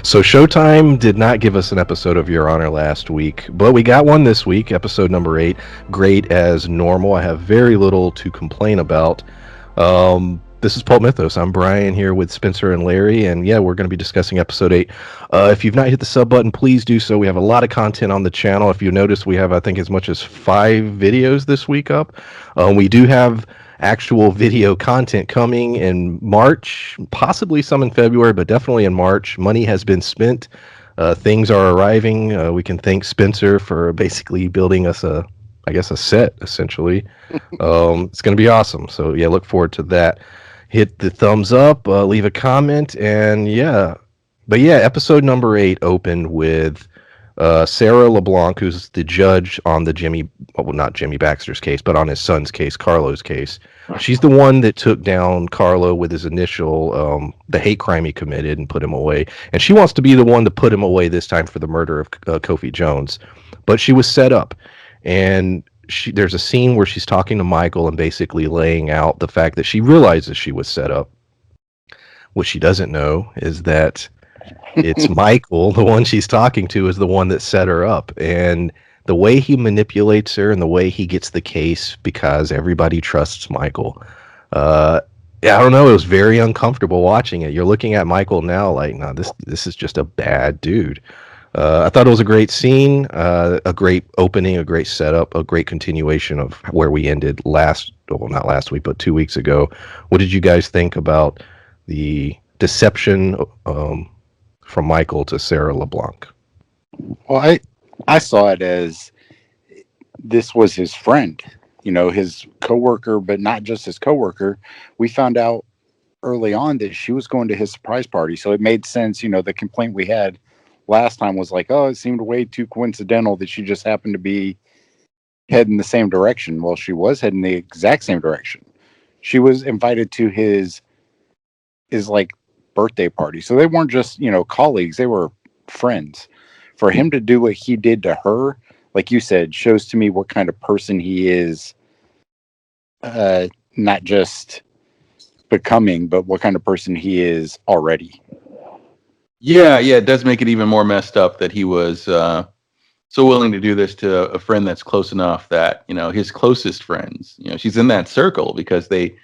So Showtime did not give us an episode of Your Honor last week, but we got one this week, episode number 8. Great as normal. I have very little to complain about. This is Pulp Mythos. I'm Brian here with Spencer and Larry, and yeah, we're going to be discussing episode 8. If you've not hit the sub button, please do so. We have a lot of content on the channel. If you notice, we have, I think, as much as 5 videos this week up. We do have actual video content coming in March, possibly some in February, but definitely in March. Money has been spent. Things are arriving. We can thank Spencer for basically building us a set, essentially. It's going to be awesome. So, yeah, look forward to that. Hit the thumbs up, leave a comment, and yeah. But yeah, episode number 8 opened with Sarah LeBlanc, who's the judge on the not Jimmy Baxter's case, but on his son's case, Carlo's case. She's the one that took down Carlo with his initial, the hate crime he committed and put him away. And she wants to be the one to put him away this time for the murder of Kofi Jones. But she was set up. And there's a scene where she's talking to Michael and basically laying out the fact that she realizes she was set up. What she doesn't know is that it's Michael, the one she's talking to, is the one that set her up. And the way he manipulates her and the way he gets the case, because everybody trusts Michael. I don't know. It was very uncomfortable watching it. You're looking at Michael now like, no, this is just a bad dude. I thought it was a great scene, a great opening, a great setup, a great continuation of where we ended not last week, but 2 weeks ago. What did you guys think about the deception from Michael to Sarah LeBlanc? Well, I saw it as this was his friend, his coworker, but not just his coworker. We found out early on that she was going to his surprise party. So it made sense. The complaint we had last time was like, oh, it seemed way too coincidental that she just happened to be heading the same direction. Well, she was heading the exact same direction. She was invited to his like birthday party. So they weren't just, colleagues, they were friends. For him to do what he did to her, like you said, shows to me what kind of person he is, not just becoming, but what kind of person he is already. Yeah, it does make it even more messed up that he was so willing to do this to a friend that's close enough that, his closest friends, she's in that circle because they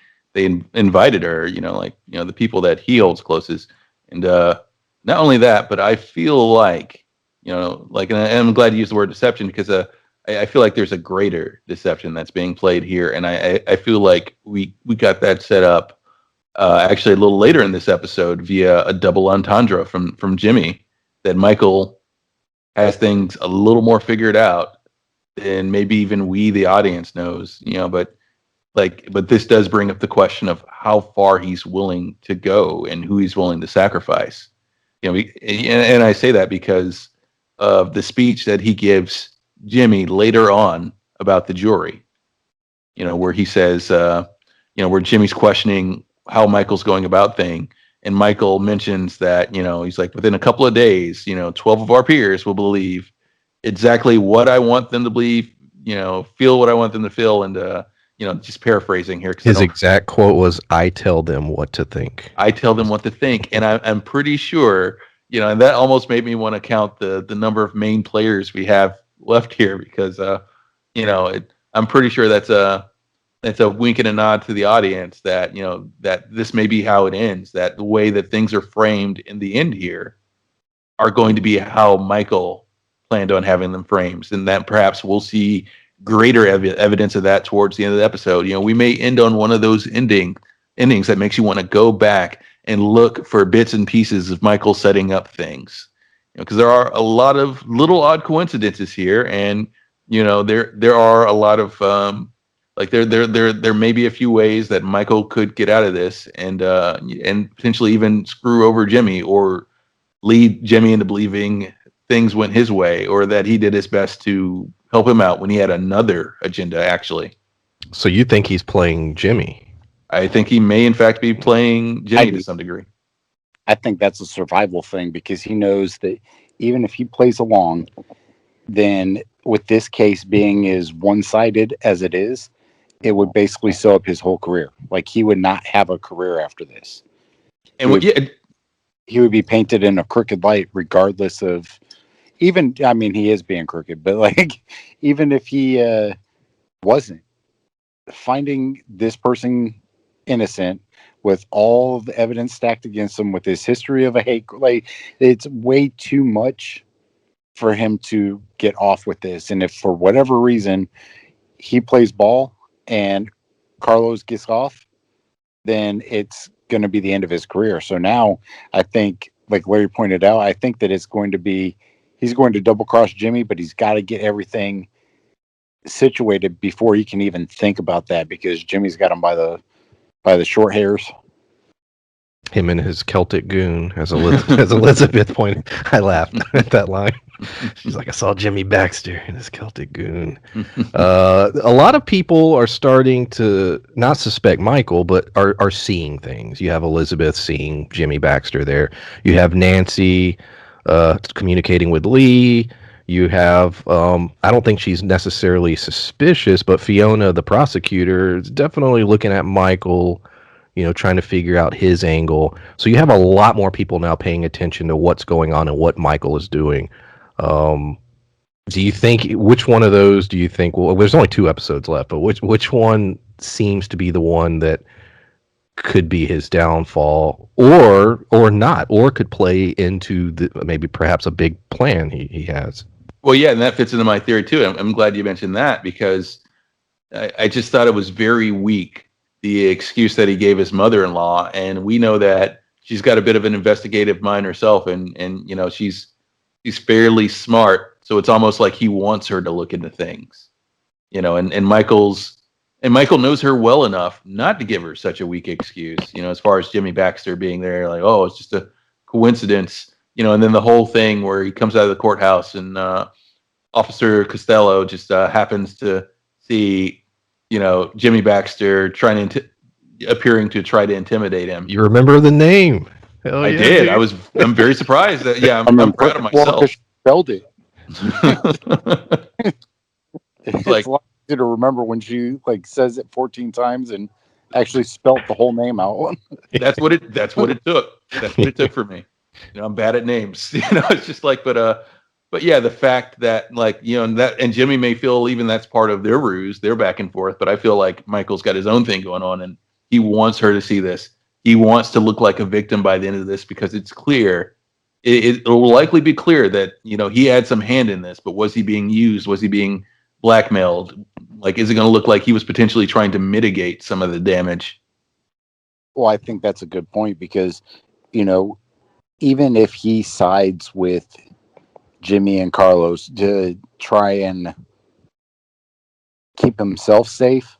invited her, the people that he holds closest. And not only that, but I feel like, and I'm glad you used the word deception because I feel like there's a greater deception that's being played here. And I feel like we got that set up actually a little later in this episode via a double entendre from Jimmy, that Michael has things a little more figured out than maybe even we, the audience, knows, but this does bring up the question of how far he's willing to go and who he's willing to sacrifice. And I say that because of the speech that he gives Jimmy later on about the jury, where he says, where Jimmy's questioning how Michael's going about thing. And Michael mentions that, he's like, within a couple of days, 12 of our peers will believe exactly what I want them to believe, feel what I want them to feel. And, just paraphrasing here. His exact quote was, I tell them what to think. I tell them what to think. And I'm pretty sure, and that almost made me want to count the number of main players we have left here because, I'm pretty sure that's a wink and a nod to the audience that, that this may be how it ends, that the way that things are framed in the end here are going to be how Michael planned on having them framed. And that perhaps we'll see greater evidence of that towards the end of the episode. We may end on one of those endings that makes you want to go back and look for bits and pieces of Michael setting up things, because there are a lot of little odd coincidences here, and there are a lot of there may be a few ways that Michael could get out of this and potentially even screw over Jimmy or lead Jimmy into believing things went his way, or that he did his best to help him out when he had another agenda, actually. So you think he's playing Jimmy? I think he may, in fact, be playing Jimmy to some degree. I think that's a survival thing because he knows that even if he plays along, then with this case being as one-sided as it is, it would basically sew up his whole career. Like, he would not have a career after this. And he would be painted in a crooked light, regardless of even. I mean, he is being crooked, but like, even if he wasn't, finding this person innocent with all the evidence stacked against him, with his history of a hate, like, it's way too much for him to get off with this. And if for whatever reason he plays ball and Carlos gets off, then it's going to be the end of his career. So now I think, like Larry pointed out, I think that it's going to be, he's going to double cross Jimmy, but he's got to get everything situated before he can even think about that, because Jimmy's got him by the short hairs. Him and his Celtic goon, as Elizabeth pointed. I laughed at that line. She's like, I saw Jimmy Baxter and his Celtic goon. A lot of people are starting to not suspect Michael, but are seeing things. You have Elizabeth seeing Jimmy Baxter there. You have Nancy communicating with Lee. You have, I don't think she's necessarily suspicious, but Fiona, the prosecutor, is definitely looking at Michael, trying to figure out his angle. So you have a lot more people now paying attention to what's going on and what Michael is doing. Do you think, which one of those do you think, well, there's only 2 episodes left, but which one seems to be the one that could be his downfall, or not, or could play into maybe perhaps a big plan he has? Well, yeah, and that fits into my theory too. I'm glad you mentioned that, because I just thought it was very weak, the excuse that he gave his mother-in-law, and we know that she's got a bit of an investigative mind herself, and she's fairly smart, so it's almost like he wants her to look into things, and Michael knows her well enough not to give her such a weak excuse, as far as Jimmy Baxter being there, like, oh, it's just a coincidence, and then the whole thing where he comes out of the courthouse and Officer Costello just happens to see, Jimmy Baxter appearing to try to intimidate him. You remember the name? Hell I yeah, did. dude. I'm very surprised that. Yeah, I'm proud of myself. Spelled it. It's like, a lot easier to remember when she says it 14 times and actually spelt the whole name out. That's what it took. That's what it took for me. I'm bad at names. It's just like, but yeah, the fact that and Jimmy may feel even that's part of their ruse, their back and forth. But I feel like Michael's got his own thing going on, and he wants her to see this. He wants to look like a victim by the end of this, because it's clear. It will likely be clear that he had some hand in this. But was he being used? Was he being blackmailed? Like, is it going to look like he was potentially trying to mitigate some of the damage? Well, I think that's a good point, because even if he sides with Jimmy and Carlos to try and keep himself safe,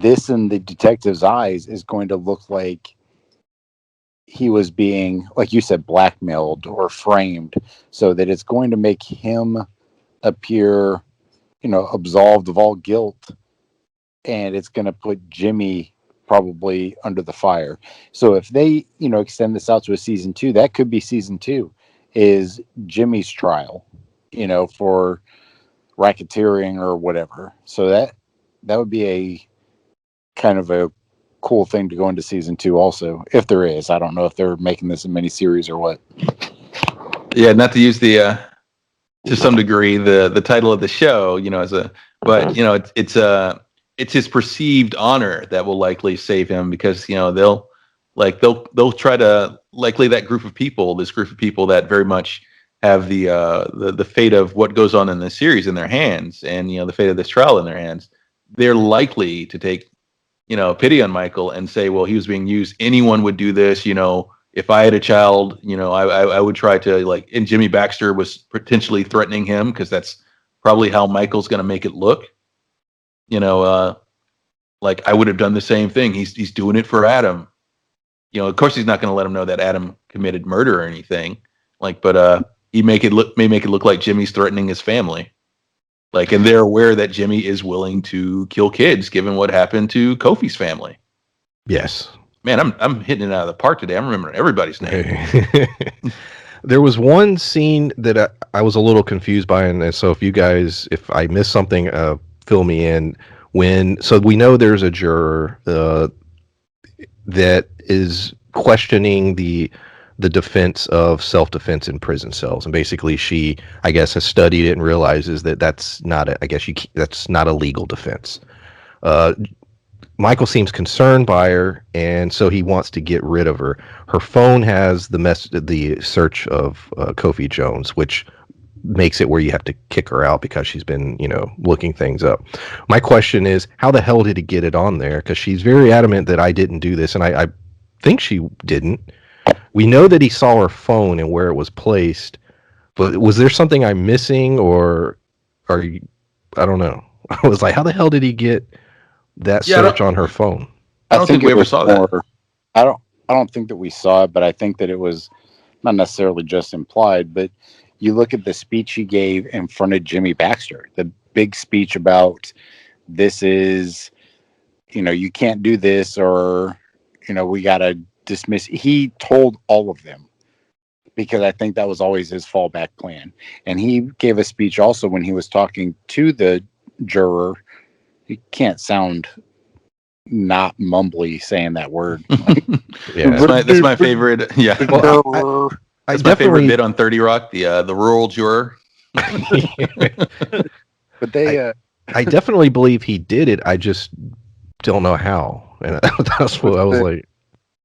this in the detective's eyes is going to look like he was being, like you said, blackmailed or framed, so that it's going to make him appear, absolved of all guilt, and it's going to put Jimmy probably under the fire. So if they, extend this out to a season 2, that could be season 2 is Jimmy's trial, for racketeering or whatever. So that would be a kind of a cool thing to go into season 2 also, if there is. I don't know if they're making this a miniseries or what. Yeah, not to use the to some degree the title of the show, it's his perceived honor that will likely save him, because they'll try to, likely this group of people that very much have the fate of what goes on in the series in their hands, and the fate of this trial in their hands. They're likely to take pity on Michael and say, well, he was being used. Anyone would do this. If I had a child, I would try to, and Jimmy Baxter was potentially threatening him, because that's probably how Michael's going to make it look. I would have done the same thing. He's doing it for Adam. Of course he's not going to let him know that Adam committed murder or anything. But he may make it look like Jimmy's threatening his family. And they're aware that Jimmy is willing to kill kids, given what happened to Kofi's family. Yes. Man, I'm hitting it out of the park today. I'm remembering everybody's name. There was one scene that I was a little confused by, and so if I missed something, fill me in. So we know there's a juror that is questioning the the defense of self-defense in prison cells, and basically she, I guess, has studied it and realizes that that's not a, I guess that's not a legal defense. Uh, Michael seems concerned by her, and so he wants to get rid of her. Her phone has the search of Kofi Jones, which makes it where you have to kick her out because she's been, looking things up. My question is, how the hell did he get it on there? Because she's very adamant that I didn't do this, and I think she didn't. We know that he saw her phone and where it was placed, but was there something I'm missing, or are you? I don't know. I was like, how the hell did he get that search on her phone? I don't think we ever saw that. I don't think that we saw it, but I think that it was not necessarily just implied, but you look at the speech he gave in front of Jimmy Baxter, the big speech about this is, you can't do this, or, we got to dismiss. He told all of them, because I think that was always his fallback plan. And he gave a speech also when he was talking to the juror. He can't sound not mumbly saying that word. Yeah, that's my favorite. Yeah. Well, That's my favorite bit on 30 Rock, the rural juror. But they, I definitely believe he did it. I just don't know how, and that's what I was like.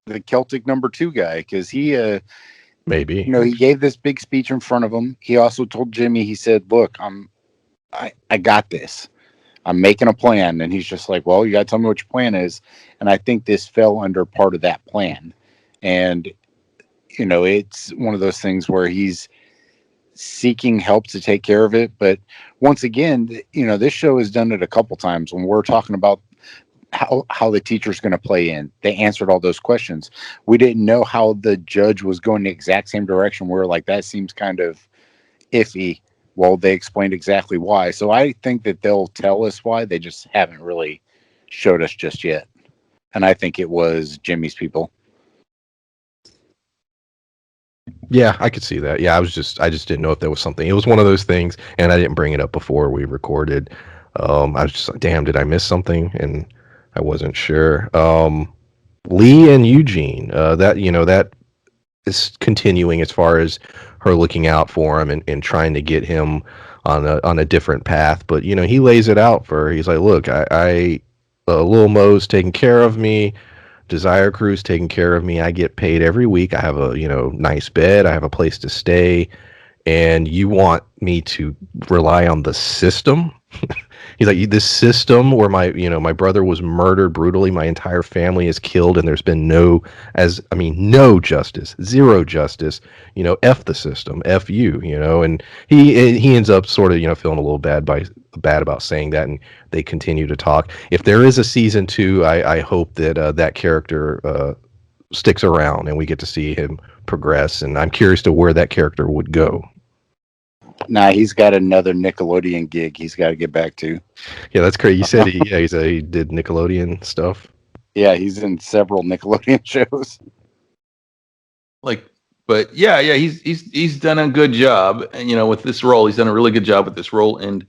The Celtic number 2 guy, because he, maybe he gave this big speech in front of him. He also told Jimmy, he said, "Look, I got this. I'm making a plan." And he's just like, "Well, you got to tell me what your plan is." And I think this fell under part of that plan. And it's one of those things where he's seeking help to take care of it. But once again, this show has done it a couple times when we're talking about how the teacher's going to play in. They answered all those questions. We didn't know how the judge was going the exact same direction. We're like, that seems kind of iffy. Well, they explained exactly why. So I think that they'll tell us why. They just haven't really showed us just yet. And I think it was Jimmy's people. Yeah, I could see that. Yeah, I just didn't know if there was something. It was one of those things, and I didn't bring it up before we recorded. I was just like, damn, did I miss something? And I wasn't sure. Lee and Eugene, that is continuing as far as her looking out for him and trying to get him on a different path. But he lays it out for her. He's like, look, I Lil Mo's taking care of me. Desire Crew's taking care of me. I get paid every week. I have a nice bed. I have a place to stay, and you want me to rely on the system? He's like, this system where my brother was murdered brutally, my entire family is killed, and there's been no justice, zero justice. F the system, F you. And he ends up sort of feeling a little bad about saying that, and they continue to talk. If there is a season 2, I hope that that character sticks around and we get to see him progress, and I'm curious to where that character would go. Nah, he's got another Nickelodeon gig he's got to get back to. Yeah, that's crazy. You said he did Nickelodeon stuff. Yeah, he's in several Nickelodeon shows. But he's done a good job, and with this role, he's done a really good job with this role. And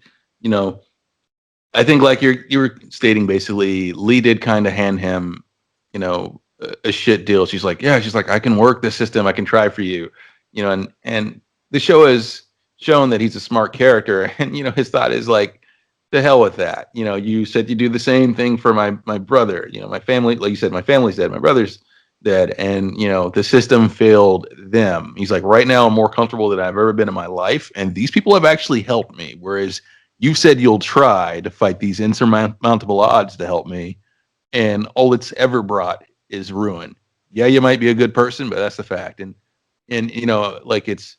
I think like you were stating, basically, Lee did kind of hand him, a shit deal. She's like, I can work this system, I can try for you, and the show has shown that he's a smart character, and his thought is like, the hell with that. You said you do the same thing for my brother. My family, like you said, my family's dead, my brother's dead, and the system failed them. He's like, right now I'm more comfortable than I've ever been in my life, and these people have actually helped me, whereas you said you'll try to fight these insurmountable odds to help me, and all it's ever brought is ruin. Yeah, you might be a good person, but that's the fact. And it's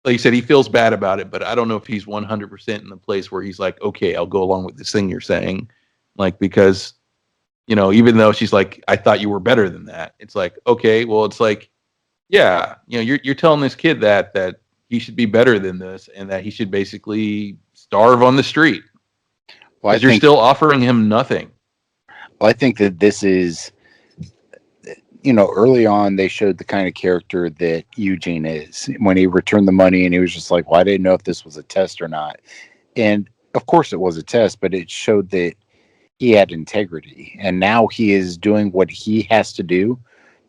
like you said, he feels bad about it, but I don't know if he's 100% in the place where he's like, okay, I'll go along with this thing you're saying. Because, even though she's like, I thought you were better than that. It's like, okay, well, it's like, yeah, you're telling this kid that he should be better than this, and that he should basically starve on the street. Well, you're still offering him nothing. Well, I think that this is, early on, they showed the kind of character that Eugene is when he returned the money, and he was just like, well, I didn't know if this was a test or not. And of course it was a test, but it showed that he had integrity. And now he is doing what he has to do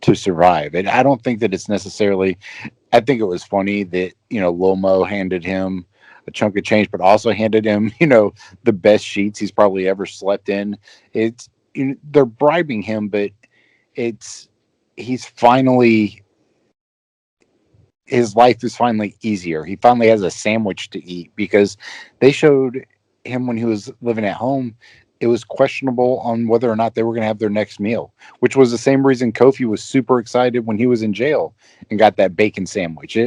to survive. And I don't think that it's necessarily. I think it was funny that Lomo handed him a chunk of change, but also handed him the best sheets he's probably ever slept in. It's they're bribing him, but it's he's finally his life is finally easier. He finally has a sandwich to eat because they showed him when he was living at home. It was questionable on whether or not they were going to have their next meal, which was the same reason Kofi was super excited when he was in jail and got that bacon sandwich.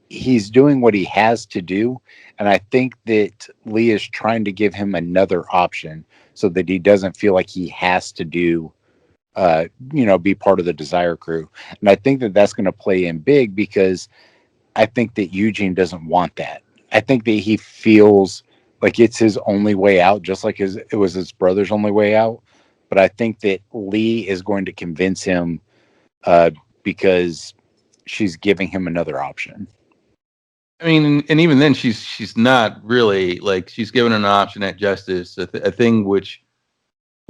He's doing what he has to do. And I think that Lee is trying to give him another option so that he doesn't feel like he has to be part of the Desire crew. And I think that that's going to play in big because I think that Eugene doesn't want that. I think that he feels like it's his only way out, just like it was his brother's only way out. But I think that Lee is going to convince him because she's giving him another option. I mean, and even then, she's not really like she's given an option at Justice, a thing which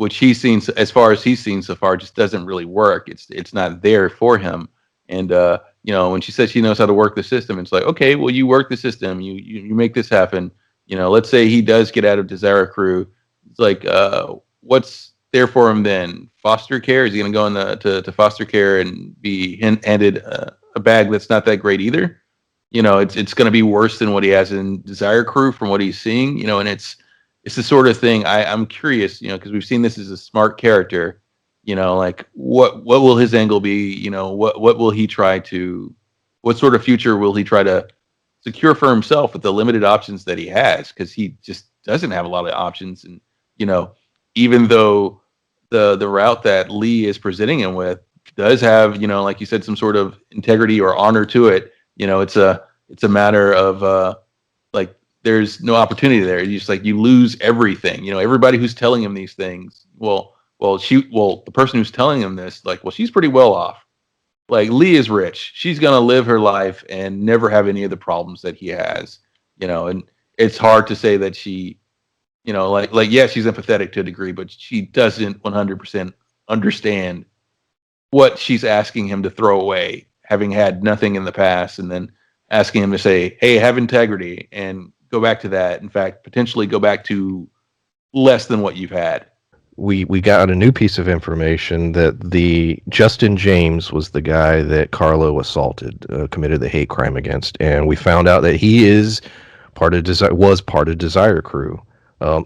he's seen, as far as he's seen so far, just doesn't really work. It's not there for him. And when she says she knows how to work the system, it's like, okay, well, you work the system, you make this happen. Let's say he does get out of Desire Crew. It's like, what's there for him then? Foster care? Is he going to go to foster care and be handed a bag that's not that great either? It's going to be worse than what he has in Desire Crew from what he's seeing. And it's the sort of thing I'm curious, because we've seen this as a smart character. Like what will his angle be? What will he try to? What sort of future will he try to secure for himself with the limited options that he has? Because he just doesn't have a lot of options, and even though the route that Lee is presenting him with does have, like you said, some sort of integrity or honor to it. It's a matter of like there's no opportunity there. You just like you lose everything. Everybody who's telling him these things. The person who's telling him this, like, well, she's pretty well off. Like Lee is rich. She's gonna live her life and never have any of the problems that he has. And it's hard to say that she, yeah, she's empathetic to a degree, but she doesn't 100% understand what she's asking him to throw away, having had nothing in the past, and then asking him to say, hey, have integrity and go back to that. In fact, potentially go back to less than what you've had. We got a new piece of information that the Justin James was the guy that Carlo assaulted, committed the hate crime against, and we found out that he was part of Desire Crew.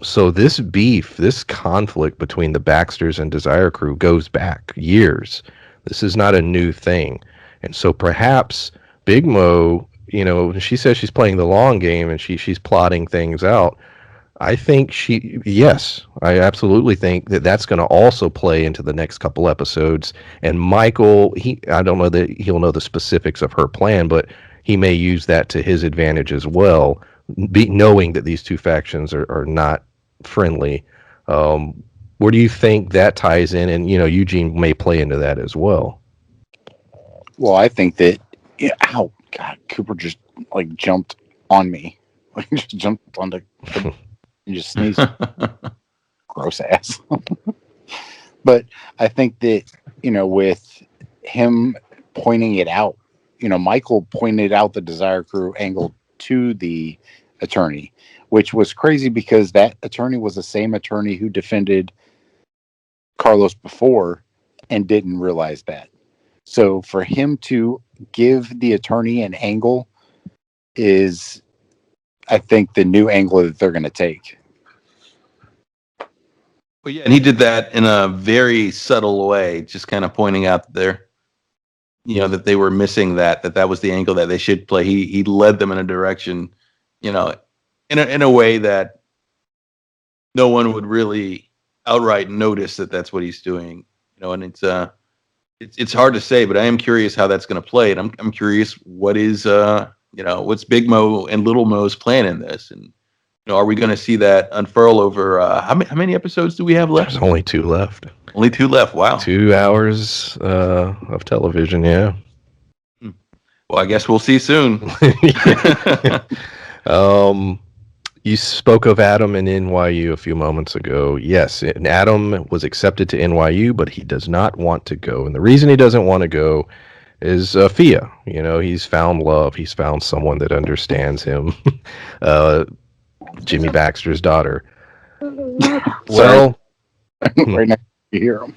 So this beef, this conflict between the Baxters and Desire Crew goes back years. This is not a new thing. And so perhaps Big Mo, she says she's playing the long game and she's plotting things out. I think I absolutely think that that's going to also play into the next couple episodes. And Michael, I don't know that he'll know the specifics of her plan, but he may use that to his advantage as well, knowing that these two factions are not friendly. Where do you think that ties in? And, Eugene may play into that as well. Well, I think that, oh, God, Cooper just, jumped on me. Just jumped on the and just sneezed. Gross ass. But I think that, with him pointing it out, Michael pointed out the Desire Crew angle to the attorney, which was crazy because that attorney was the same attorney who defended Carlos before and didn't realize that. So for him to give the attorney an angle is, I think, the new angle that they're going to take. Well, yeah, and he did that in a very subtle way, just kind of pointing out that they were missing that was the angle that they should play. He led them in a direction, in a way that no one would really outright notice that that's what he's doing. And it's hard to say, but I am curious how that's going to play, and I'm curious what is what's Big Mo and Little Mo's plan in this, and are we going to see that unfurl over how many episodes do we have left? There's only 2 left. Only 2 left. Wow. 2 hours of television. Yeah. Well, I guess we'll see soon. You spoke of Adam in NYU a few moments ago. Yes, and Adam was accepted to NYU, but he does not want to go. And the reason he doesn't want to go is Fia. You know, he's found love. He's found someone that understands him. uh, Jimmy Baxter's daughter. Sorry, Well, right now you hear him.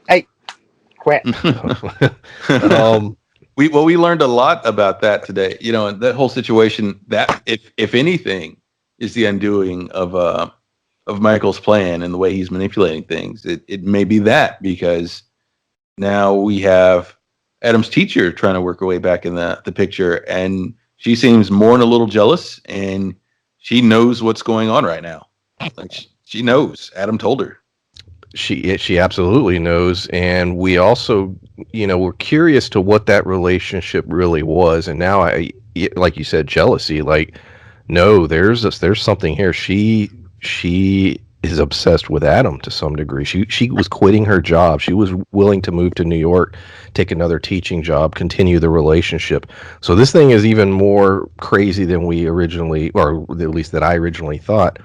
Hey, quit. um, we learned a lot about that today. You know, and that whole situation, that if anything is the undoing of Michael's plan and the way he's manipulating things. It may be that, because now we have Adam's teacher trying to work her way back in the picture, and she seems more and a little jealous, and she knows what's going on right now. Like she knows. Adam told her. she absolutely knows, and we also, you know, we're curious to what that relationship really was. And now like you said, jealousy. Like, no, there's something here. She is obsessed with Adam to some degree. She was quitting her job. She was willing to move to New York, take another teaching job, continue the relationship. So this thing is even more crazy than we originally, or at least that I originally thought.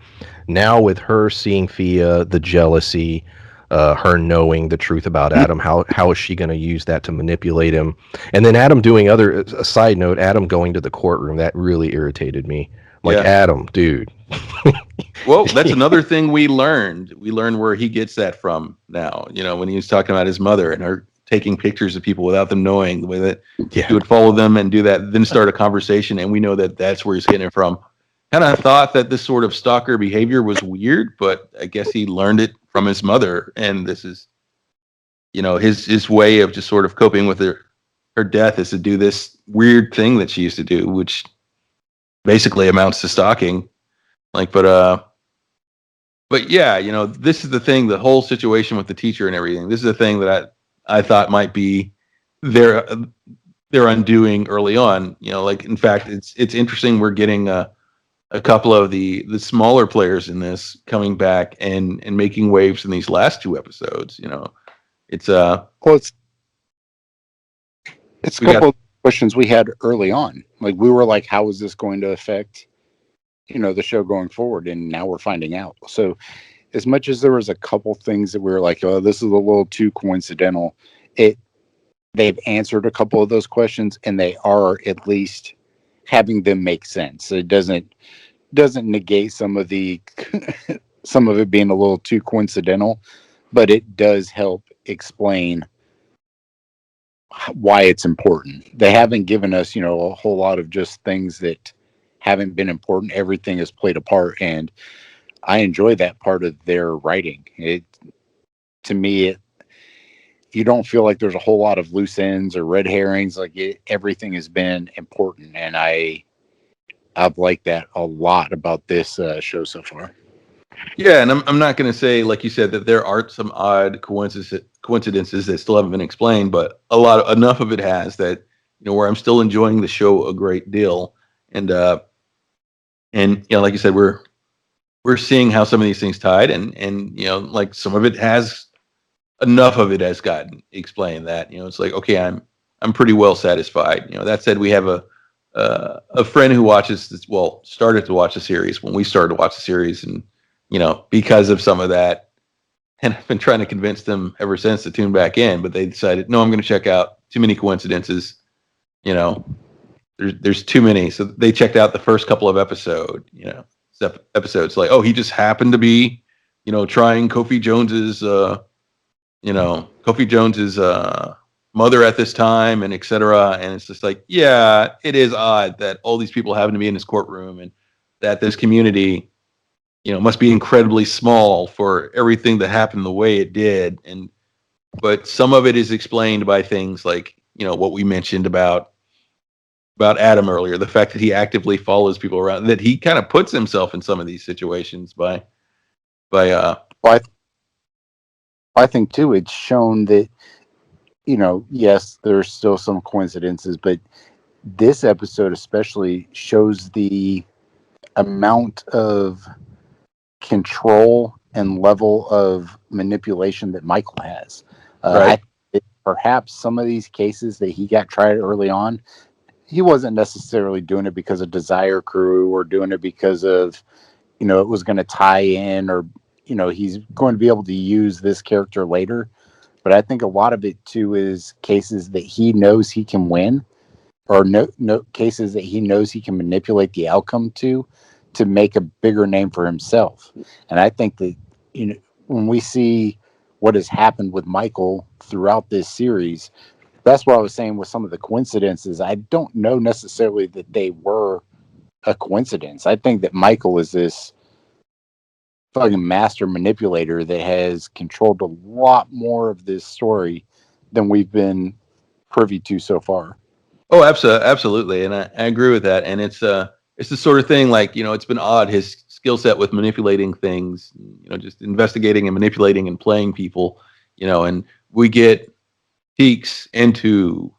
Now with her seeing Fia, the jealousy, her knowing the truth about Adam, how is she going to use that to manipulate him? And then Adam doing other. A side note: Adam going to the courtroom, that really irritated me. Like, Yeah. Adam, dude. Well, that's another thing we learned. We learned where he gets that from now. You know, when he was talking about his mother and her taking pictures of people without them knowing, the way that Yeah. he would follow them and do that, then start a conversation. And we know that that's where he's getting it from. Kind of thought that this sort of stalker behavior was weird, but I guess he learned it from his mother. And this is, you know, his way of just sort of coping with her death is to do this weird thing that she used to do, which basically amounts to stalking. Like, but yeah, you know, this is the thing, the whole situation with the teacher and everything. This is the thing that I thought might be their undoing early on. You know, like, in fact, it's interesting. We're getting a couple of the smaller players in this coming back and making waves in these last two episodes. You know, it's Well, it's a couple of questions we had early on. Like, we were like, how is this going to affect, you know, the show going forward? And now we're finding out. So as much as there was a couple things that we were like, oh, this is a little too coincidental, they've answered a couple of those questions, and they are at least having them make sense. It doesn't negate some of the some of it being a little too coincidental, but it does help explain why it's important. They haven't given us, you know, a whole lot of just things that haven't been important. Everything has played a part, and I enjoy that part of their writing. It, to me, you don't feel like there's a whole lot of loose ends or red herrings. Like, everything has been important, and I've liked that a lot about this show so far. Yeah, and I'm not going to say, like you said, that there are some odd coincidences that still haven't been explained, but enough of it has that, you know, where I'm still enjoying the show a great deal, and you know, like you said, we're seeing how some of these things tied, and you know, like, some of it has, enough of it has gotten explained that, you know, it's like, okay, I'm pretty well satisfied. You know, that said, we have a friend who watches this, well, started to watch the series when we started to watch the series, and you know, because of some of that, and I've been trying to convince them ever since to tune back in, but they decided, no, I'm going to check out. Too many coincidences, you know, there's too many. So they checked out the first couple of episodes, like, oh, he just happened to be, you know, trying Kofi Jones's mother at this time, and etc. And it's just like, yeah, it is odd that all these people happen to be in this courtroom, and that this community, you know, must be incredibly small for everything that happened the way it did. But some of it is explained by things like, you know, what we mentioned about Adam earlier, the fact that he actively follows people around, that he kind of puts himself in some of these situations by Well, I think too, it's shown that, you know, yes, there's still some coincidences, but this episode especially shows the amount of control and level of manipulation that Michael has. Right. Perhaps some of these cases that he got tried early on, he wasn't necessarily doing it because of Desire Crew or doing it because of, it was going to tie in, or he's going to be able to use this character later. But I think a lot of it too is cases that he knows he can win, or no cases that he knows he can manipulate the outcome to make a bigger name for himself. And I think that when we see what has happened with Michael throughout this series, that's what I was saying with some of the coincidences. I don't know necessarily that they were a coincidence. I think that Michael is this fucking master manipulator that has controlled a lot more of this story than we've been privy to so far. Oh, absolutely, and I agree with that. And it's the sort of thing, like, it's been odd, his skill set with manipulating things, just investigating and manipulating and playing people, and we get peeks into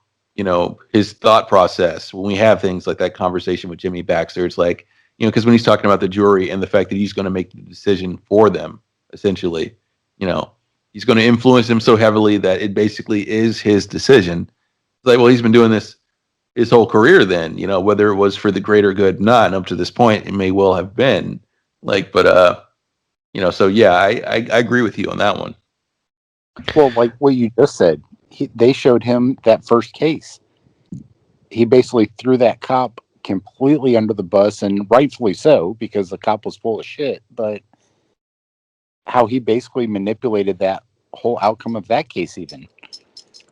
his thought process when we have things like that conversation with Jimmy Baxter. It's like, because when he's talking about the jury and the fact that he's going to make the decision for them, essentially, he's going to influence them so heavily that it basically is his decision. It's like, well, he's been doing this his whole career then, whether it was for the greater good, not, and up to this point, it may well have been, like, but, so yeah, I agree with you on that one. Well, like what you just said, they showed him that first case. He basically threw that cop completely under the bus, and rightfully so, because the cop was full of shit. But how he basically manipulated that whole outcome of that case, even.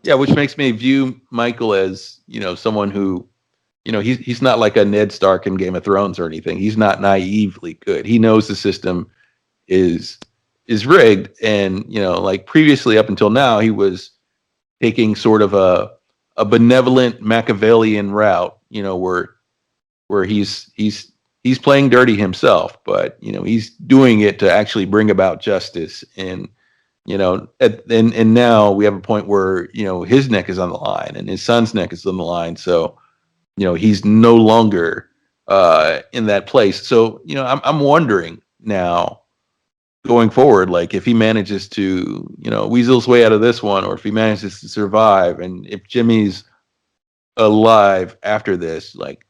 Yeah, which makes me view Michael as, someone who, he's not like a Ned Stark in Game of Thrones or anything. He's not naively good. He knows the system is rigged, and like previously up until now, he was taking sort of a benevolent Machiavellian route, where he's playing dirty himself, but he's doing it to actually bring about justice. And and now we have a point where his neck is on the line and his son's neck is on the line, so he's no longer in that place. So I'm wondering now, going forward, like, if he manages to weasel his way out of this one, or if he manages to survive, and if Jimmy's alive after this, like,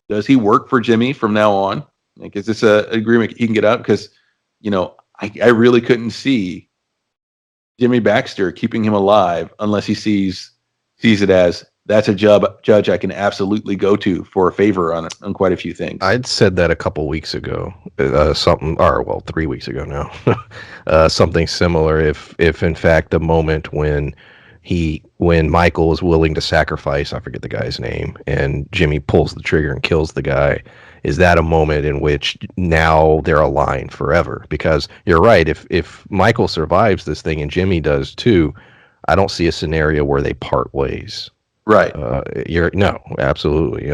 does he work for Jimmy from now on? Like, is this a agreement he can get out? Because I really couldn't see Jimmy Baxter keeping him alive unless he sees it as, that's a judge I can absolutely go to for a favor on quite a few things. I'd said that a couple weeks ago, 3 weeks ago now, something similar. If in fact the moment when Michael is willing to sacrifice, I forget the guy's name, and Jimmy pulls the trigger and kills the guy, is that a moment in which now they're aligned forever? Because you're right, if Michael survives this thing and Jimmy does too, I don't see a scenario where they part ways. Right. No, absolutely.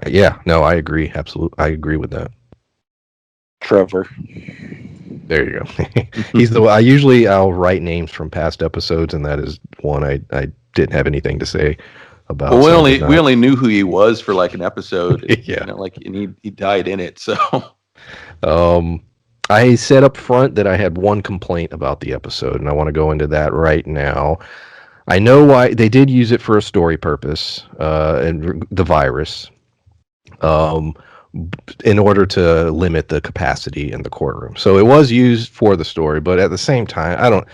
Yeah, no, I agree. Absolutely. I agree with that. Trevor. There you go. He's I'll write names from past episodes, and that is one I didn't have anything to say about. Well, we only knew who he was for like an episode. Yeah. And he died in it. So I said up front that I had one complaint about the episode, and I want to go into that right now. I know why they did use it for a story purpose, and the virus, in order to limit the capacity in the courtroom. So it was used for the story, but at the same time,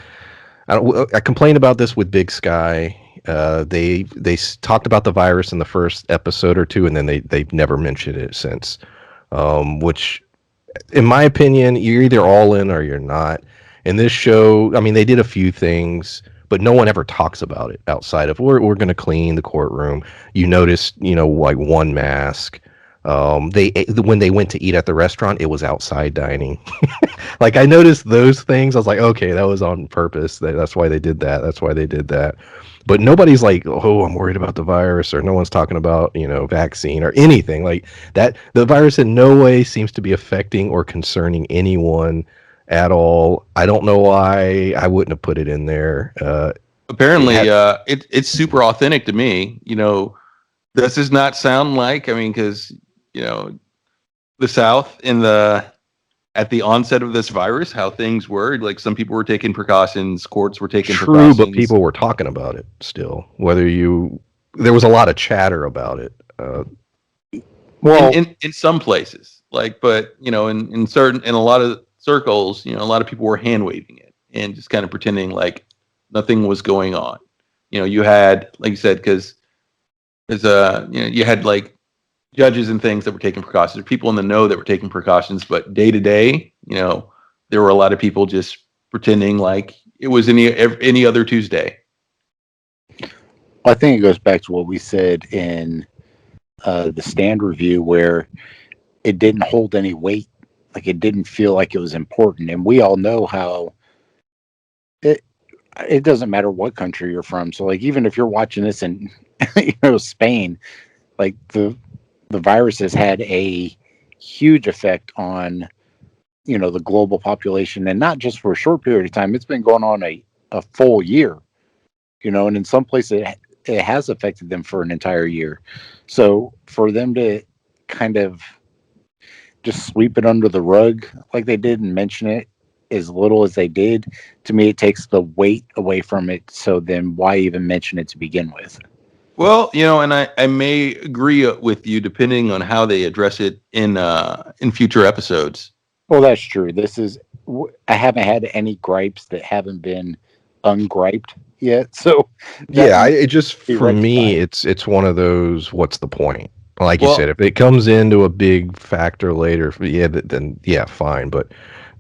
I complained about this with Big Sky. They talked about the virus in the first episode or two, and then they've never mentioned it since. Which, in my opinion, you're either all in or you're not. In this show, I mean, they did a few things, but no one ever talks about it outside of we're going to clean the courtroom. You notice, like one mask. When they went to eat at the restaurant, it was outside dining. Like, I noticed those things. I was like, okay, that was on purpose. That's why they did that. That's why they did that. But nobody's like, oh, I'm worried about the virus, or no one's talking about, vaccine or anything like that. The virus in no way seems to be affecting or concerning anyone at all. I don't know why I wouldn't have put it in there. Apparently, it's super authentic to me. This does not sound like, because the South at the onset of this virus, how things were, like, some people were taking precautions, courts were taking precautions. True, but people were talking about it still. There was a lot of chatter about it. Well, in some places, Like, but in a lot of circles, a lot of people were hand waving it and just kind of pretending like nothing was going on. You had, like you said, because you had like judges and things that were taking precautions, people in the know that were taking precautions, but day to day, there were a lot of people just pretending like it was any other Tuesday. I think it goes back to what we said in the stand review, where it didn't hold any weight. Like, it didn't feel like it was important. And we all know how it doesn't matter what country you're from. So, like, even if you're watching this in Spain, like the virus has had a huge effect on the global population, and not just for a short period of time. It's been going on a full year, and in some places it has affected them for an entire year. So for them to kind of just sweep it under the rug like they did and mention it as little as they did, to me, it takes the weight away from it. So then why even mention it to begin with? Well, and I may agree with you depending on how they address it in future episodes. Well, that's true. I haven't had any gripes that haven't been ungriped yet. So it just, for me, it's one of those, what's the point? Like you said, if it comes into a big factor later, then fine. But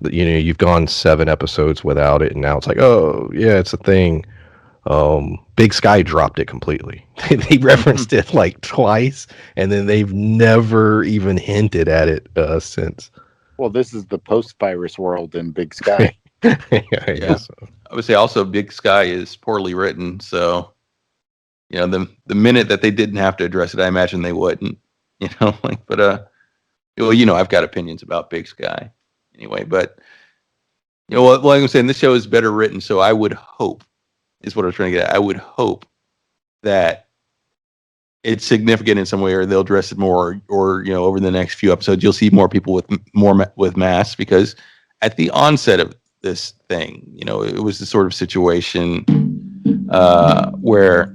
you've gone 7 episodes without it, and now it's like, oh yeah, it's a thing. Big Sky dropped it completely. They referenced it like twice, and then they've never even hinted at it since. Well, this is the post-virus world in Big Sky. I guess so. I would say also Big Sky is poorly written, so the minute that they didn't have to address it, I imagine they wouldn't. But I've got opinions about Big Sky anyway. But like I'm saying, this show is better written, so I would hope, is what I was trying to get at. I would hope that it's significant in some way, or they'll address it more, or over the next few episodes, you'll see more people with masks, because at the onset of this thing, it was the sort of situation where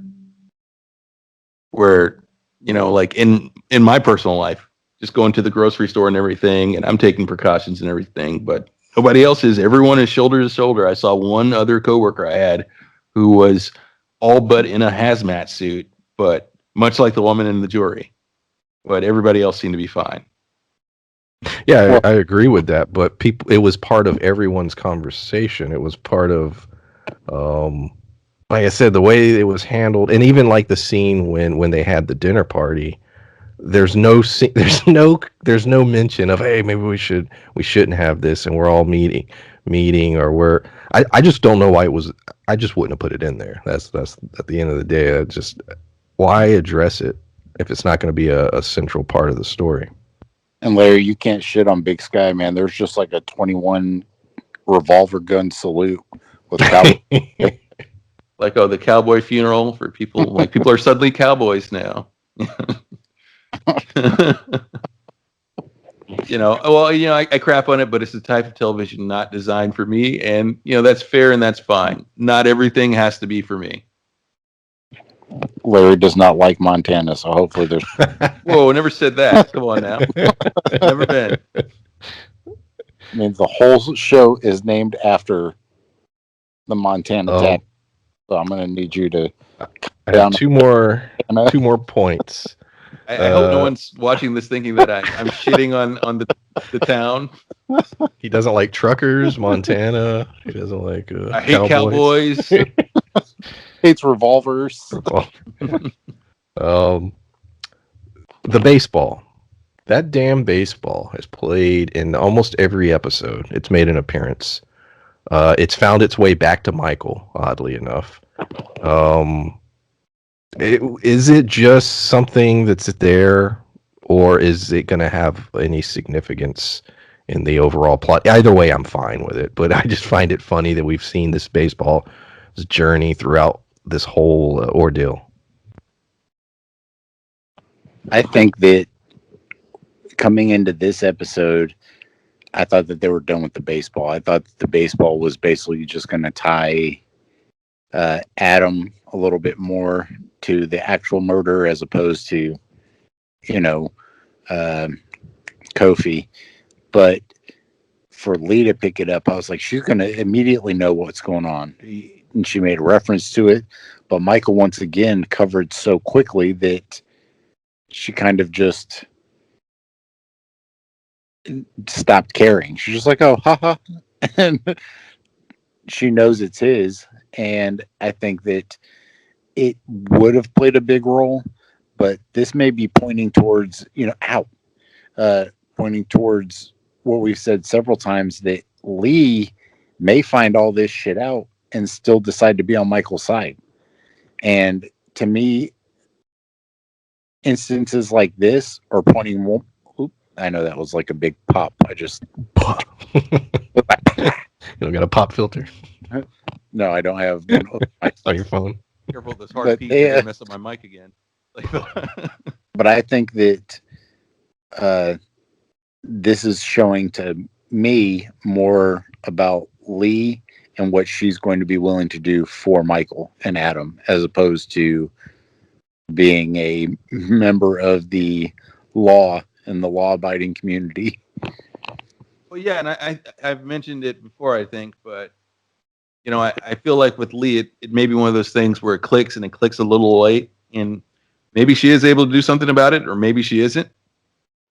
like in my personal life, just going to the grocery store and everything, and I'm taking precautions and everything, but nobody else is. Everyone is shoulder to shoulder. I saw one other coworker I had who was all but in a hazmat suit, but much like the woman in the jury, but everybody else seemed to be fine. Yeah, I agree with that, but it was part of everyone's conversation. It was part of, like I said, the way it was handled, and even like the scene when they had the dinner party. There's no mention of, hey, maybe we shouldn't have this, and we're all meeting, or I just don't know why it was. I just wouldn't have put it in there. That's at the end of the day, why address it if it's not going to be a central part of the story. And Larry, you can't shit on Big Sky, man. There's just like a 21 revolver gun salute with cowboy. Like, the cowboy funeral for people. Like, people are suddenly cowboys now. I crap on it, but it's a type of television not designed for me, and that's fair and that's fine. Not everything has to be for me. Larry does not like Montana, so hopefully there's. Whoa, never said that. Come on now. Never been. I mean, the whole show is named after the Montana tag. So I'm going to need you to. I have two more points. I hope no one's watching this thinking that I'm shitting on the town. He doesn't like truckers, Montana. He doesn't like. I hate cowboys. Hates revolvers. The baseball. That damn baseball has played in almost every episode. It's made an appearance. It's found its way back to Michael, oddly enough. Is it just something that's there, or is it going to have any significance in the overall plot? Either way, I'm fine with it, but I just find it funny that we've seen this baseball's journey throughout this whole ordeal. I think that coming into this episode, I thought that they were done with the baseball. I thought the baseball was basically just going to tie Adam a little bit more to the actual murder, as opposed to, Kofi, but for Lee to pick it up, I was like, she's going to immediately know what's going on. And she made a reference to it. But Michael, once again, covered so quickly that she kind of just stopped caring. She's just like, oh, haha. And she knows it's his. And I think that it would have played a big role, but this may be pointing towards, pointing towards what we've said several times, that Lee may find all this shit out and still decide to be on Michael's side. And to me, instances like this are pointing more. I know that was like a big pop. I just Pop. You don't got a pop filter no, I don't have one on your phone. Careful with this hard But piece. they, You're gonna mess up my mic again. but I think that this is showing to me more about Lee and what she's going to be willing to do for Michael and Adam, as opposed to being a member of the law and the law-abiding community. Well, yeah, and I've mentioned it before, I think, but I feel like with Lee, it may be one of those things where it clicks and it clicks a little late, and maybe she is able to do something about it, or maybe she isn't.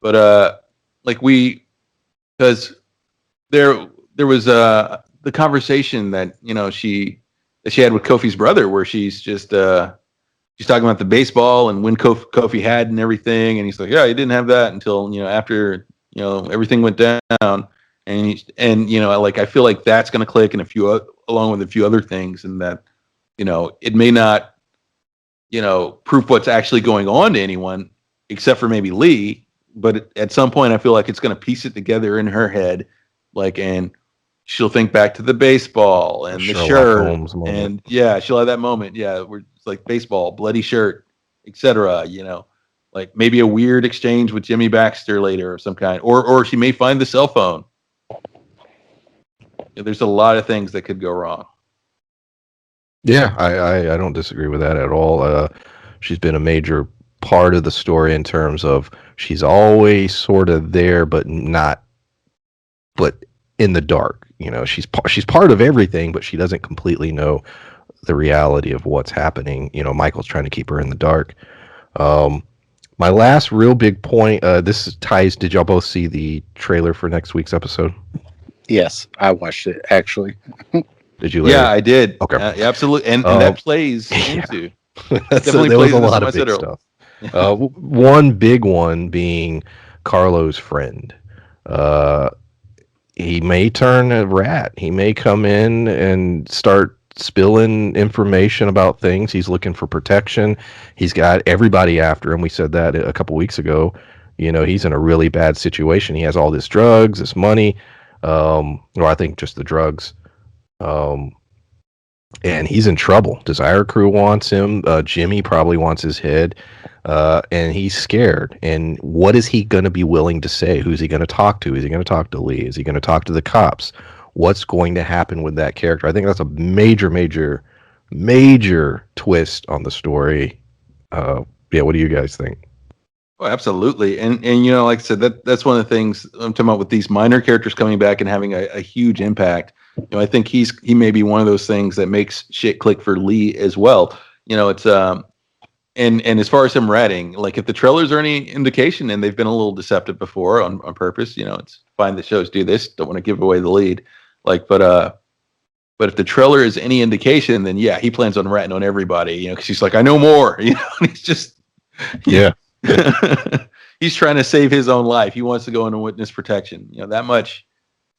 But because there was the conversation that she had with Kofi's brother, where she's just she's talking about the baseball and when Kofi had and everything, and he's like, yeah, he didn't have that until after everything went down, and I feel like that's going to click, and along with a few other things, and that it may not prove what's actually going on to anyone except for maybe Lee, but at some point I feel like it's going to piece it together in her head, and she'll think back to the baseball and the Sherlock shirt, Holmes moment. and yeah, she'll have that moment, where it's like baseball, bloody shirt, etc. Like maybe a weird exchange with Jimmy Baxter later of some kind, or she may find the cell phone. There's a lot of things that could go wrong. Yeah, I don't disagree with that at all. She's been a major part of the story in terms of she's always sort of there, but in the dark. She's part of everything, but she doesn't completely know the reality of what's happening. Michael's trying to keep her in the dark. My last real big point, this ties, did y'all both see the trailer for next week's episode? Yes, I watched it, actually. Did you? Larry? Yeah, I did. Okay. Absolutely. And that plays into. So there was a lot of big stuff. One big one being Carlo's friend. He may turn a rat. He may come in and start spilling information about things. He's looking for protection. He's got everybody after him. We said that a couple weeks ago. He's in a really bad situation. He has all this drugs, this money, or I think just the drugs. And he's in trouble. Desire Crew wants him. Jimmy probably wants his head. And he's scared. And what is he going to be willing to say? Who's he going to talk to? Is he going to talk to Lee? Is he going to talk to the cops? What's going to happen with that character? I think that's a major, major, major twist on the story. What do you guys think? Oh, absolutely. And like I said, that's one of the things I'm talking about with these minor characters coming back and having a huge impact. I think he may be one of those things that makes shit click for Lee as well. It's and as far as him ratting, like if the trailers are any indication, and they've been a little deceptive before on purpose, it's fine that shows do this, don't want to give away the lead. But if the trailer is any indication, then yeah, he plans on ratting on everybody, because he's like, I know more, and he's just Yeah. He's trying to save his own life. He wants to go into witness protection. That much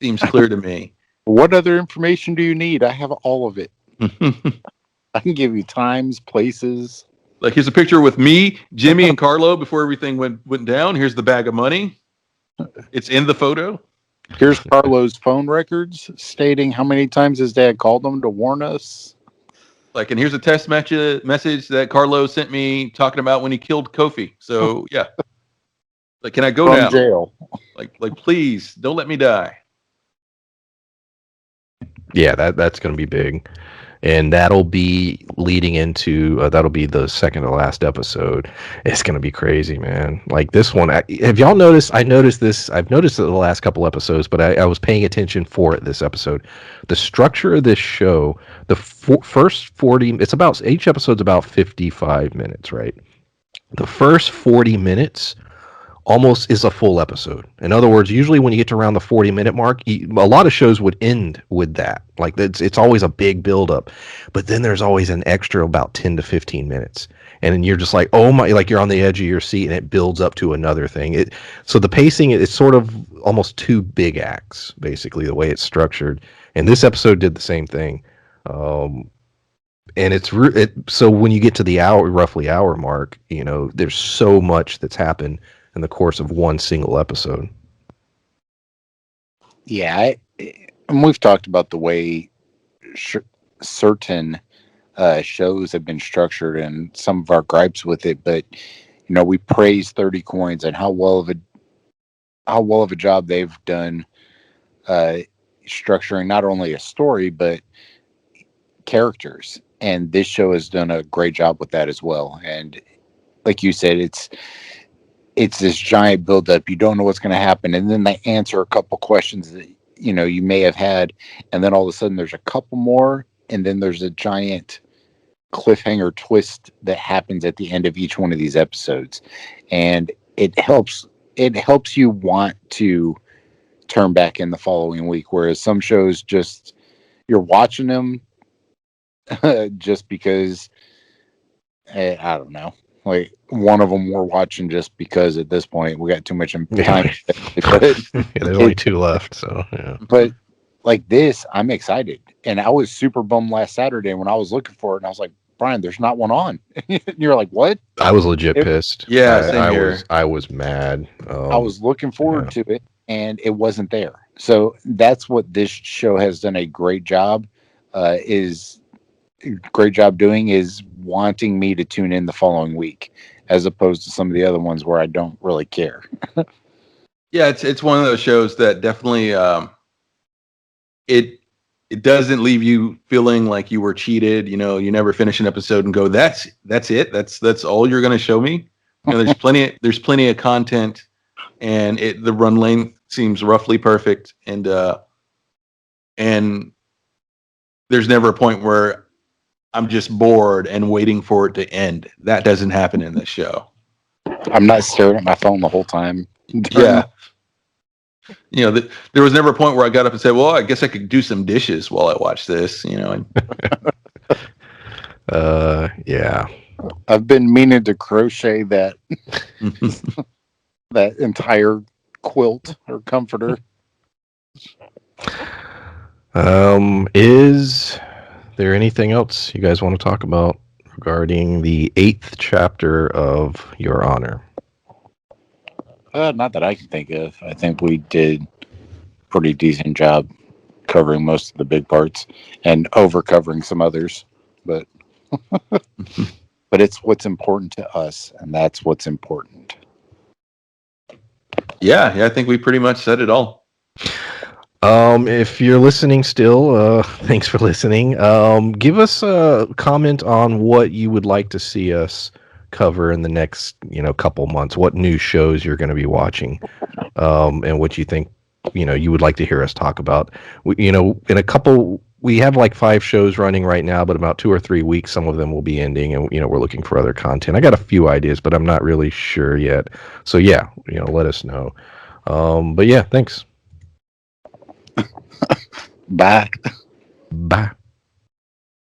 seems clear to me. What other information do you need? I have all of it. I can give you times, places. Like, here's a picture with me, Jimmy, and Carlo before everything went down. Here's the bag of money. It's in the photo. Here's Carlo's phone records stating how many times his dad called him to warn us. And here's a text message that Carlo sent me talking about when he killed Kofi. So yeah, can I go from now? Jail. Like please don't let me die. Yeah, that's going to be big. and that'll be leading into that'll be the second to last episode. It's gonna be crazy, man. Like this one, have y'all noticed? I noticed this. I've noticed it the last couple episodes, but I was paying attention for it this episode. The structure of this show, the first 40, it's about, each episode's about 55 minutes, right? The first 40 minutes almost is a full episode. In other words, usually when you get to around the 40-minute mark, a lot of shows would end with that. Like it's always a big buildup, but then there's always an extra about 10 to 15 minutes, and then you're just like, oh my, like you're on the edge of your seat, and it builds up to another thing. So the pacing is sort of almost two big acts, basically the way it's structured. And this episode did the same thing. And so when you get to the roughly hour mark, there's so much that's happened in the course of one single episode. Yeah, and we've talked about the way certain shows have been structured and some of our gripes with it, but we praise 30 Coins and how well of a job they've done structuring not only a story but characters, and this show has done a great job with that as well. And like you said, it's this giant buildup. You don't know what's going to happen, and then they answer a couple questions that you may have had, and then all of a sudden there's a couple more, and then there's a giant cliffhanger twist that happens at the end of each one of these episodes, and it helps you want to turn back in the following week. Whereas some shows, just you're watching them just because I don't know. Like one of them we're watching just because at this point we got too much time. Yeah, there's only two left, so yeah. But like this, I'm excited, and I was super bummed last Saturday when I was looking for it, and I was like, Brian, there's not one on. You're like, what? I was legit pissed. Yeah, same here. I was mad. I was looking forward to it, and it wasn't there. So that's what this show has done a great job doing, is wanting me to tune in the following week, as opposed to some of the other ones where I don't really care. Yeah, it's one of those shows that definitely it doesn't leave you feeling like you were cheated. You never finish an episode and go, that's it. That's all you're going to show me. There's plenty of content, and the run length seems roughly perfect, and there's never a point where I'm just bored and waiting for it to end. That doesn't happen in this show. I'm not staring at my phone the whole time. Yeah. There was never a point where I got up and said, well, I guess I could do some dishes while I watch this, And yeah. I've been meaning to crochet that that entire quilt or comforter. Is there anything else you guys want to talk about regarding the 8th chapter of Your Honor? Not that I can think of. I think we did a pretty decent job covering most of the big parts and over covering some others, but but it's what's important to us, and that's what's important. Yeah, I think we pretty much said it all. If you're listening still, thanks for listening. Give us a comment on what you would like to see us cover in the next, couple months. What new shows you're going to be watching, and what you think, you would like to hear us talk about. We have like 5 shows running right now, but about 2 or 3 weeks, some of them will be ending, and we're looking for other content. I got a few ideas, but I'm not really sure yet. So yeah, let us know. But yeah, thanks. Bye. Bye.